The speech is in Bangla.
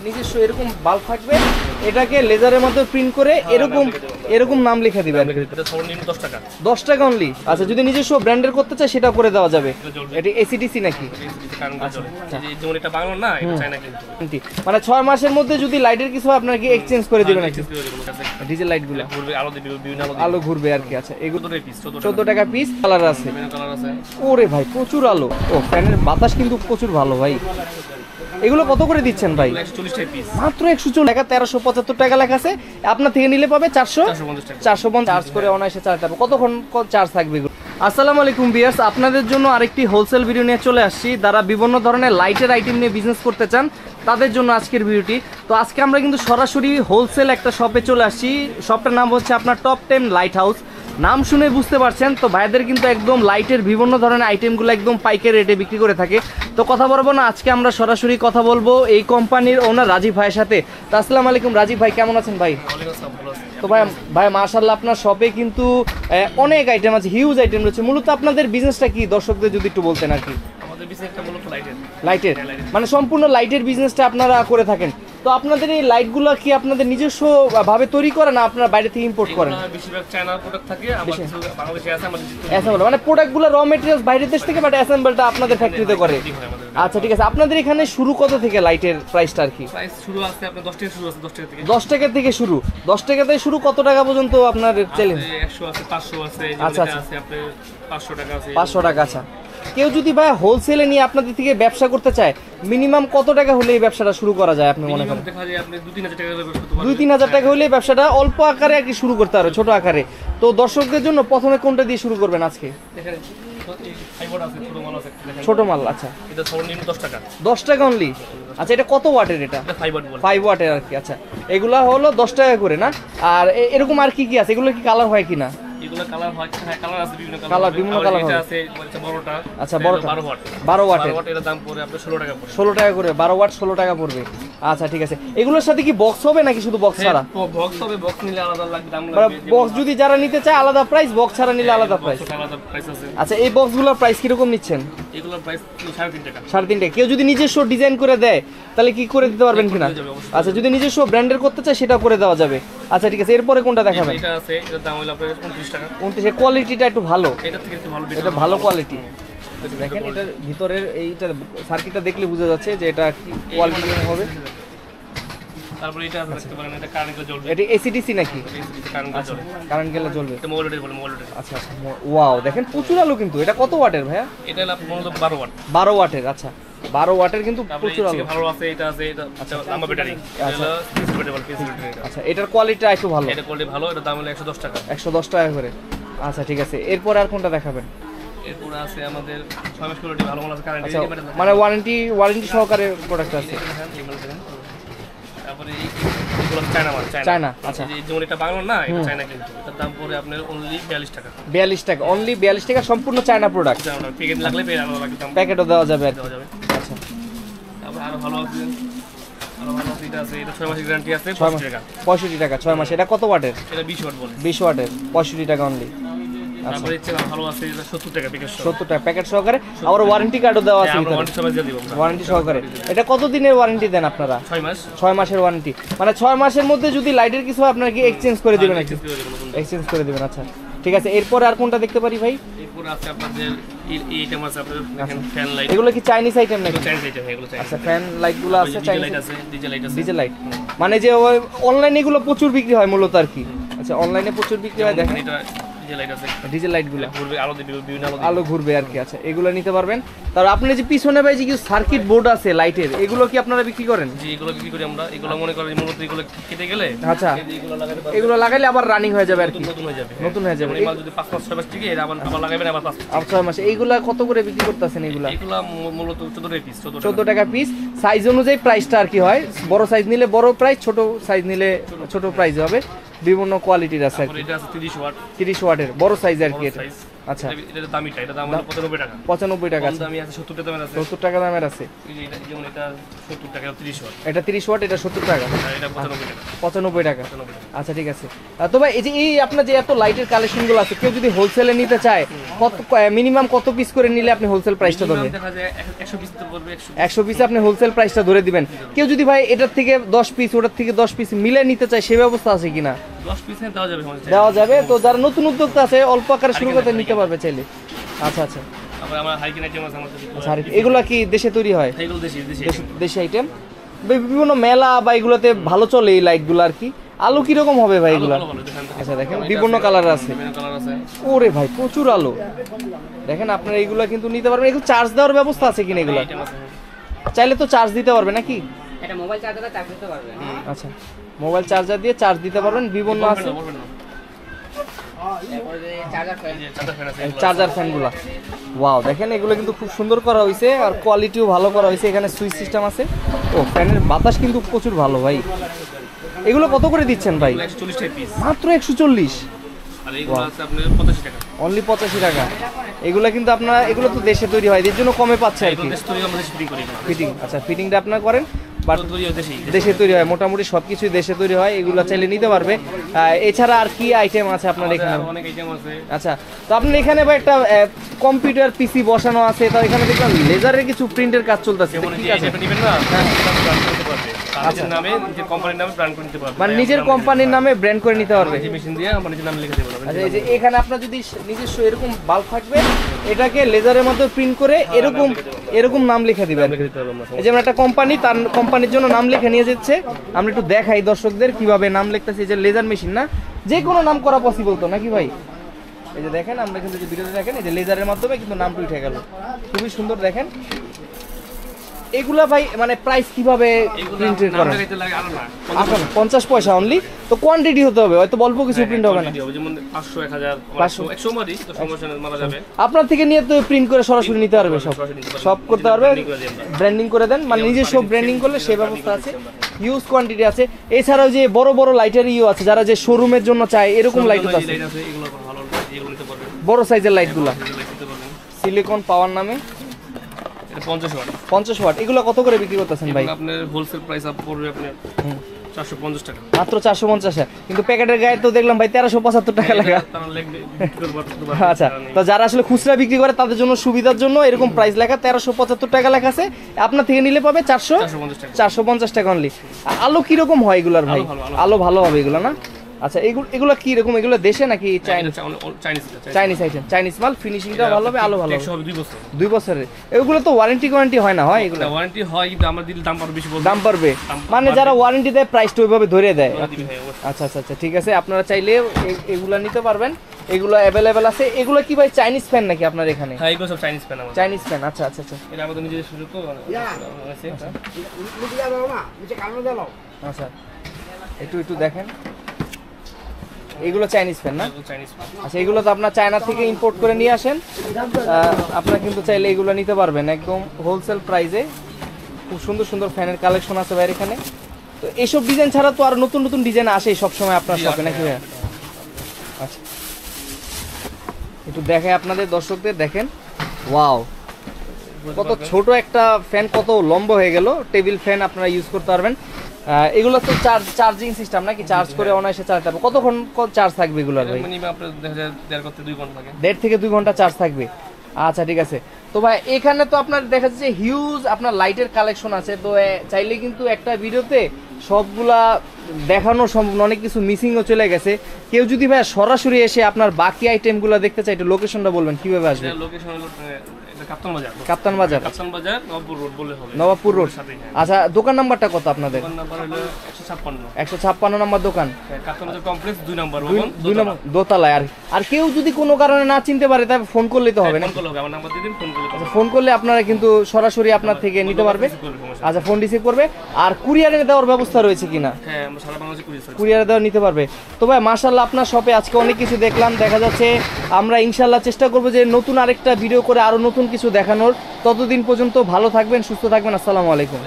নিজস্ব এরকম বাল্ব থাকবে, এটাকে লেজারের মধ্যে প্রিন্ট করে এরকম নাম লিখে দিবেন। এটা সর্বনিম্ন 10 টাকা। 10 টাকা অনলি। আচ্ছা, যদি নিজস্ব ব্র্যান্ডের করতে চায় সেটা করে দেওয়া যাবে। এটা এসিডিসি নাকি? এই যেমন এটা বাংলা না, এটা চায়না কিন্তু। মানে 6 মাসের মধ্যে যদি লাইটের কিছু হয় আপনারা কি এক্সচেঞ্জ করে দিবেন নাকি? ডিজেল লাইটগুলো ঘুরবে, আলো দিবে, বিভিন্ন আলো ঘুরবে আর কি। আচ্ছা, এগুলো 14 টাকা পিস। কালার আছে, কালার আছে। ওরে ভাই প্রচুর আলো। ও ফ্যানের বাতাস কিন্তু প্রচুর ভালো ভাই। এগুলো কত করে দিচ্ছেন ভাই? 140 টাকা পিস। মাত্র 140 টাকা। 1375 টাকা লেখা আছে। আপনার থেকে নিলে পাবে 450 টাকা। 450 চার্জ করে অনায়াসে চালাতে হবে। কতক্ষণ চার্জ থাকবে এগুলো? আসসালামু আলাইকুম ভিউয়ার্স, আপনাদের জন্য আরেকটি হোলসেল ভিডিও নিয়ে চলে আসছি। যারা বিভিন্ন ধরনের লাইটের আইটেম নিয়ে বিজনেস করতে চান তাদের জন্য আজকের ভিডিওটি। তো আজকে আমরা কিন্তু সরাসরি হোলসেল একটা শপে চলে আসছি। শপটার নাম হচ্ছে আপনার টপ 10 লাইট হাউস। নাম শুনে বুঝতে পারছেন তো ভাইদের কিন্তু একদম লাইটের বিভিন্ন ধরনের আইটেমগুলো একদম পাইকারি রেটে বিক্রি করে থাকে। তো কথা বলবো না, আজকে আমরা সরাসরি কথা বলবো এই কোম্পানির ওনার রাজীব ভাইয়ের সাথে। তো আসসালামু আলাইকুম রাজীব ভাই, কেমন আছেন ভাই? তো ভাই মাশাআল্লাহ আপনার শপে কিন্তু অনেক আইটেম আছে, হিউজ আইটেম রয়েছে। মূলত আপনাদের বিজনেসটা কি দর্শকদের যদি একটু বলতেন আর কি। আমাদের বিজনেসটা মূলত লাইটের মানে সম্পূর্ণ লাইটের বিজনেসটা আপনারা করে থাকেন। তো আপনাদের এই লাইটগুলো কি আপনাদের নিজস্ব ভাবে তৈরি করেন না আপনারা বাইরে থেকে ইম্পোর্ট করেন? বেশিরভাগ চায়না প্রোডাক্ট থাকে, আমাদের কিছু বাংলাদেশে আছে, আমাদের অ্যাসেম্বল মানে প্রোডাক্টগুলো র ম্যাটেরিয়ালস বাইরের দেশ থেকে, বাট অ্যাসেম্বলটা আপনাদের ফ্যাক্টরিতে করে। আচ্ছা ঠিক আছে, আপনাদের এখানে শুরু কত থেকে লাইটের প্রাইসটা আর কি? প্রাইস শুরু আছে আপনার 10 টাকা শুরু আছে, 10 টাকা থেকে। 10 টাকা থেকে শুরু। 10 টাকা থেকে শুরু, কত টাকা পর্যন্ত আপনার চ্যালেঞ্জ? 100 আছে, 500 আছে, আচ্ছা আছে আপনার 500 টাকা আছে। 500 টাকা। আচ্ছা, কেউ যদি ভাই হোলসেলে নিয়ে আপনাদের থেকে ব্যবসা করতে চায় মিনিমাম কত টাকা হলে এই ব্যবসাটা শুরু করা যায় আপনি মনে করেন? দেখা যায় আপনি 2-3 হাজার টাকা 2-3 হাজার টাকা হলে ব্যবসাটা অল্প আকারে আর কি শুরু করতে হবে, ছোট আকারে। তো দর্শকদের জন্য প্রথমে কোনটা দিয়ে শুরু করবেন আজকে? দেখেন ফাইবার আছে, ছোট মাল আছে, দেখেন ছোট মাল। আচ্ছা, এটা সর্বনিম্ন 10 টাকা। 10 টাকা অনলি। আচ্ছা, এটা কত ওয়াটের? এটা এটা 5 ওয়াট বলে। 5 ওয়াটের আর কি। আচ্ছা, এগুলা হলো 10 টাকা করে না? আর এরকম আর কি কি আছে? এগুলো কি কালার হয় কিনা? এগুলো কালার হয়, হ্যাঁ কালার আছে, বিভিন্ন কালার এটা আছে বড়টা। আচ্ছা, বড়টা 12 ওয়াট। 12 ওয়াটের। 12 ওয়াট এর দাম পড়ে আপনার 16 টাকা পড়ে। 16 টাকা করে 12 ওয়াট 16 টাকা পড়বে। আচ্ছা ঠিক আছে, এগুলোর সাথে কি বক্স হবে নাকি শুধু বক্স ছাড়া? বক্স হবে, বক্স নিলে আলাদা লাগবে, দাম লাগবে। বক্স যদি যারা নিতে চায় আলাদা প্রাইস, বক্স ছাড়া নিলে আলাদা প্রাইস। আলাদা প্রাইস আছে। আচ্ছা, এই বক্সগুলোর প্রাইস কিরকম নিচ্ছেন? এগুলোর প্রাইস 3.5 টাকা। 3.5 টাকা। কেউ যদি নিজস্ব ডিজাইন করে দেয় তাহলে কি করে দিতে পারবেন কিনা? আচ্ছা, যদি নিজস্ব ব্র্যান্ডের করতে চায় সেটা করে দেওয়া যাবে। আচ্ছা ঠিক আছে, এরপরে কোনটা দেখাবেন? এটা আছে, এটার দাম হলো আপনার 29 টাকা। 29। কোয়ালিটিটা একটু ভালো, এটা থেকে একটু ভালো, এটা ভালো কোয়ালিটি। দেখেন এটার ভিতরের এইটা সার্কিটটা দেখলে বোঝা যাচ্ছে যে এটা কি কোয়ালিটি হবে। তারপরে এটা আছে, দেখতে পারেন এটা কারেন্ট জ্বলবে। এটা এসিডিসি নাকি? কারেন্ট জ্বলবে, কারেন্ট গেলে জ্বলবে। এটা মোল্ডেড বলে, মোল্ডেড। আচ্ছা আচ্ছা, ওয়াও দেখেন প্রচুর আলো কিন্তু। এটা কত ওয়াটের ভাইয়া? এটা হলো মূলত 12 ওয়াট। 12 ওয়াটের। আচ্ছা, 12 ওয়াটের কিন্তু প্রচুর আলো। ভালো আছে, এটা আছে, এটা লম্বা ব্যাটারি। এটা হলো 60 ওয়াট বলে, 60 ওয়াট। আচ্ছা, এটার কোয়ালিটিটা একটু ভালো। এটা কোয়ালিটি ভালো, এটা দাম হলো 110 টাকা। 110 টাকা করে। আচ্ছা ঠিক আছে, এরপর আর কোনটা দেখাবেন? এরপর আছে আমাদের 6 মাস কোয়ালিটি ভালো মাল আছে, কারেন্ট। আচ্ছা, মানে ওয়ারেন্টি সহকারে প্রোডাক্ট আছে। তারপরে এইগুলো চায়না মাল, চায়না। আচ্ছা, এই যেমন এটা বাংলা না, এটা চায়না কিন্তু। এটার দাম পড়ে আপনার অনলি 42 টাকা। 42 টাকা অনলি। 42 টাকা সম্পূর্ণ চায়না প্রোডাক্ট। প্যাকেট লাগলে আলাদা লাগবে, দাম প্যাকেটও দেওয়া যাবে আর কি। দেওয়া যাবে। আচ্ছা, তারপর আরো ভালো আছে, আরো ভালো আছে, এটা আছে, এটা 6 মাসের গ্যারান্টি আছে, 6 মাস 65 টাকা 6 মাস। এটা কত ওয়াটের? এটা 20 ওয়াট বলে। 20 ওয়াটের 65 টাকা অনলি। তারপরে ইচ্ছে ভালো আছে, এটা 70 টাকা প্যাকেট। 70 টাকা প্যাকেট সহকারে। আবার ওয়ারেন্টি কার্ডও দেওয়া আছে ভিতরে। ওয়ারেন্টি সবাই দিয়ে দিব আমরা। ওয়ারেন্টি সহকারে। এটা কত দিনের ওয়ারেন্টি দেন আপনারা? 6 মাস। 6 মাসের ওয়ারেন্টি। মানে 6 মাসের মধ্যে যদি লাইটের কিছু হয় আপনারা কি এক্সচেঞ্জ করে দিবেন নাকি? এক্সচেঞ্জ করে দিবেন। আচ্ছা ঠিক আছে, এরপরে আর কোনটা দেখতে পারি ভাই? এরপর আছে আপনাদের এইটা আছে, আপনাদের দেখেন ফ্যান লাইট। এগুলো কি চাইনিজ আইটেম নাকি? চাইনিজ আইটেম, এগুলো চাইনিজ। আচ্ছা, ফ্যান লাইটগুলো আছে ডিজেল লাইট আছে, ডিজেল লাইট আছে। ডিজেল লাইট মানে যে অনলাইনে এগুলো প্রচুর বিক্রি হয় মূলত আর কি। আচ্ছা, অনলাইনে প্রচুর বিক্রি হয়। দেখেন এটা ডিজেল লাইট আছে, ডিজেল লাইটগুলো ঘুরবে, আলো দিবে, বিভিন্ন আলো ঘুরবে আর কি। আচ্ছা, এগুলো নিতে পারবেন। তার আপনি যে পিছনে ভাই যে কিছু সার্কিট বোর্ড আছে লাইটের, এগুলো কি আপনারা বিক্রি করেন? জি, এগুলো বিক্রি করি আমরা। এগুলো মনে করেন মূলত এগুলো কেটে গেলে, আচ্ছা এগুলো লাগাতে পারবেন, এগুলো লাগাইলে আবার রানিং হয়ে যাবে আর কি, নতুন হয়ে যাবে। নতুন হয়ে যাবে। এই মাল যদি 5 মাস 6 মাস টিকে, এর আবার লাগাবেন, আবার 5 মাস। 6 মাস। এইগুলা কত করে বিক্রি করতেছেন? এগুলা মূলত 14 টাকা পিস। 14 টাকা পিস। সাইজ অনুযায়ী প্রাইসটা আর কি হয়, বড় সাইজ নিলে বড় প্রাইস, ছোট সাইজ নিলে ছোট প্রাইস হবে। বিভিন্ন কোয়ালিটির আছে আর কি। এটা আছে 30 ওয়াট। 30 ওয়াটের বড় সাইজ আর কি। এটা আচ্ছা এটা দামিটা, এটা দাম হলো 95 টাকা। 95 টাকা আছে, দামি আছে 70 টাকা দামের আছে। 70 টাকা দামের আছে। এই যে এটা যেমন এটা 70 টাকা 30 ওয়াট। এটা 30 ওয়াট, এটা 70 টাকা, আর এটা 95 টাকা। 95 টাকা। 95 টাকা। আচ্ছা ঠিক আছে। তো ভাই এই যে আপনার যে এত লাইটের কালেকশনগুলো আছে, কেউ যদি হোলসেলে নিতে চায় কত মিনিমাম কত পিস করে নিলে আপনি হোলসেল প্রাইসটা ধরবেন? দেখা যায় 100 পিস তো পড়বে, 100 পিস আপনি হোলসেল প্রাইসটা ধরে দিবেন। কেউ যদি ভাই এটার থেকে 10 পিস ওটার থেকে 10 পিস মিলে নিতে চায় সে ব্যবস্থা আছে কিনা? 10 পিস দেওয়া যাবে আমাদের। দেওয়া যাবে। তো যারা নতুন উদ্যোক্তা আছে অল্প আকারে শুরু করতে নিতে পারবে চাইলে। আচ্ছা আচ্ছা আবার আমার হাইকিং আইটেম আছে আমাদের। আচ্ছা, আর এগুলা কি দেশে তৈরি হয়? এগুলো দেশি দেশি আইটেম। বিভিন্ন মেলা বা এগুলোতে ভালো চলে এই লাইটগুলো আর কি। আলো কিরকম হবে ভাই এগুলা? আচ্ছা দেখেন বিভিন্ন কালার আছে। ওরে ভাই প্রচুর আলো। দেখেন আপনারা এইগুলা কিন্তু নিতে পারবেন। এগুলো চার্জ দেওয়ার ব্যবস্থা আছে কিনা? এগুলা চাইলে তো চার্জ দিতে পারবে নাকি? এটা মোবাইল চার্জারে চার্জ দিতে পারবে। আচ্ছা মোবাইল চার্জার দিয়ে চার্জ দিতে পারবেন। বিভিন্ন আছে চার্জার ফ্যানগুলা। ওয়াও দেখেন এগুলো কিন্তু খুব সুন্দর করা হয়েছে আর কোয়ালিটিও ভালো করা হয়েছে। এখানে সুইচ সিস্টেম আছে। ও ফ্যানের বাতাস কিন্তু প্রচুর ভালো ভাই। এগুলো কত করে দিচ্ছেন ভাই? 140 টাকা পিস। মাত্র 140। আর এগুলো আছে আপনার 85 টাকা। অনলি 85 টাকা। এগুলো কিন্তু আপনারা এগুলো তো দেশে তৈরি হয়, এর জন্য কমে পাচ্ছে আর কি। দেশ তৈরি আমরা ফিটিং করি। ফিটিং, আচ্ছা ফিটিংটা আপনারা করেন বাট তৈরি হয় দেশি। দেশে তৈরি হয়, মোটামুটি সবকিছুই দেশে তৈরি হয়। এগুলো চাইলে নিতে পারবে। এছাড়া আর কি আইটেম আছে আপনার এখানে? অনেক আইটেম আছে। আচ্ছা তো আপনার এখানে ভাই একটা কম্পিউটার পিসি বসানো আছে, তো এখানে দেখলাম লেজারের কিছু প্রিন্টের কাজ চলতেছে। ঠিক আছে, এটা নেবেন না, এটা ব্র্যান্ড করতে পারবে। নিজের নামে, নিজের কোম্পানির নামে ব্র্যান্ড করে নিতে পারবে। মানে নিজের কোম্পানির নামে ব্র্যান্ড করে নিতে পারবে। এই মেশিন দিয়ে আমরা নিজের নামে লিখে দেব। আচ্ছা এই যে এখানে আপনার যদি নিজস্ব এরকম বাল্ব থাকবে, এটাকে লেজারের মধ্যে প্রিন্ট করে এরকম নাম লিখে দিবেন। এই যেমন একটা কোম্পানি, তার কোম্পানির জন্য নাম লিখে নিয়ে যাচ্ছে। আমরা একটু দেখাই দর্শকদের কিভাবে নাম লিখতেছে। যে লেজার মেশিন না, যে কোনো নাম করা পসিবল তো নাকি ভাই? এই যে দেখেন আমরা কিন্তু যে ভিডিওতে দেখেন এই যে লেজারের মাধ্যমে কিন্তু নামটা উঠে গেল। খুবই সুন্দর দেখেন। এগুলা ভাই মানে প্রাইস কিভাবে প্রিন্ট করেন? 50 পয়সা অনলি। তো কোয়ান্টিটি হতে হবে, হয়তো অল্প কিছু প্রিন্ট হবে না। যেমন 500 1000 100 মারি তো সমস্যা মারা যাবে। আপনার থেকে নিয়ে তো প্রিন্ট করে সরাসরি নিতে পারবে, সব করতে পারবে। ব্র্যান্ডিং করে দেন, মানে নিজস্ব ব্র্যান্ডিং করলে সেই ব্যবস্থা আছে। হিউজ কোয়ান্টিটি আছে। এছাড়াও যে বড় বড় লাইটের আছে, যারা যে শোরুমের জন্য চায় এরকম লাইট আছে। এগুলো ভালো, এগুলো নিতে পারবেন। বড় সাইজের লাইটগুলো সিলিকন পাওয়ার নামে 50 ওয়াট। 50 ওয়াট। এগুলো কত করে বিক্রি করতেছেন ভাই? আপনার হোলসেল প্রাইস আপ পড়বে আপনার 450 টাকা। মাত্র 450। কিন্তু প্যাকেটের গায়ে তো দেখলাম ভাই 1375 টাকা লাগা। আচ্ছা তো যারা আসলে খুচরা বিক্রি করে তাদের জন্য সুবিধার জন্য এরকম প্রাইস লেখা 1375 টাকা লেখা আছে। আপনার থেকে নিলে পাবে 450 টাকা অনলি। আলো কিরকম হয় এগুলার ভাই? আলো ভালো হবে এগুলো না? আচ্ছা এগুলো কি রকম? এগুলো দেশে নাকি চাইনিজ আইটেম? চাইনিজ মাল। ফিনিশিংটা ভালো হবে, আলো ভালো হবে। 2 বছরের। এগুলো তো ওয়ারেন্টি হয় না? হয় এগুলো ওয়ারেন্টি হয়, কিন্তু আমরা দিলে দাম পারবে বেশি। দাম পারবে মানে যারা ওয়ারেন্টি দেয় প্রাইসটা ওইভাবে ধরে দেয়। আচ্ছা আচ্ছা আচ্ছা ঠিক আছে। আপনারা চাইলে এগুলো নিতে পারবেন। এগুলো অ্যাভেলেবেল আছে। এগুলো কি ভাই চাইনিজ ফ্যান নাকি আপনার এখানে? হ্যাঁ এগুলো সব চাইনিজ ফ্যান। Chinese fan. আচ্ছা আচ্ছা আচ্ছা এটা আমাদের নিজের সুযোগ তো আছে। আচ্ছা একটু দেখেন। এগুলো চাইনিজ ফ্যান না? আচ্ছা এগুলো তো আপনার চায়না থেকে ইম্পোর্ট করে নিয়ে আসেন। আপনারা কিন্তু চাইলে এগুলো নিতে পারবেন একদম হোলসেল প্রাইসে। খুব সুন্দর সুন্দর ফ্যানের কালেকশন আছে ভাই এখানে। তো এইসব ডিজাইন ছাড়া তো আর নতুন নতুন ডিজাইন আসে সবসময় আপনার শপে নাকি ভাই? আচ্ছা একটু দেখাই আপনাদের দর্শকদের। দেখেন ওয়াও কত ছোট একটা ফ্যান, কত লম্বা হয়ে গেল। টেবিল ফ্যান আপনারা ইউজ করতে পারবেন। এগুলো তো চার্জিং সিস্টেম নাকি? চার্জ করে অনায়াসে চালাতে পারবে। কতক্ষণ চার্জ থাকবে এগুলো ভাই? মিনিমাম আপনার দেখা যায় 1.5 থেকে 2 ঘন্টা থাকে। 1.5 থেকে 2 ঘন্টা চার্জ থাকবে। আচ্ছা ঠিক আছে। তো ভাই এখানে তো আপনার দেখা যাচ্ছে হিউজ আপনার লাইটের কালেকশন আছে। তো চাইলে কিন্তু একটা ভিডিওতে সবগুলা দেখানো সম্ভব, অনেক কিছু মিসিংও চলে গেছে। কেউ যদি ভাই সরাসরি এসে আপনার বাকি আইটেমগুলো দেখতে চাই, একটু লোকেশনটা বলবেন কিভাবে আসবে? লোকেশন হলো কাপ্তান বাজার, নবাবপুর রোড বলে হবে। নবাবপুর রোড। আচ্ছা দোকান নাম্বারটা কত আপনাদের? দোকান নাম্বার হলো 156 নাম্বার দোকান, কাপ্তান বাজার কমপ্লেক্স 2 নম্বর দোতলায়। আর কেউ যদি কোনো কারণে না চিনতে পারে তবে ফোন করলেই তো হবে না? আমার নাম্বার দিয়ে দিন, ফোন করলে। আচ্ছা ফোন করলে আপনারা কিন্তু সরাসরি আপনার থেকে নিতে পারবে। আচ্ছা ফোন রিসিভ করবে। আর কুরিয়ারে দেওয়ার ব্যবস্থা রয়েছে কিনা? হ্যাঁ আমরা সারা বাংলাদেশে কুরিয়ারে দেওয়া নিতে পারবে। তো ভাই মাশাআল্লাহ আপনার শপে আজকে অনেক কিছু দেখলাম। দেখা যাচ্ছে আমরা ইনশাআল্লাহ চেষ্টা করব যে নতুন আরেকটা ভিডিও করে আরো নতুন কিছু দেখানোর। ততদিন পর্যন্ত ভালো থাকবেন, সুস্থ থাকবেন। আসসালামু আলাইকুম।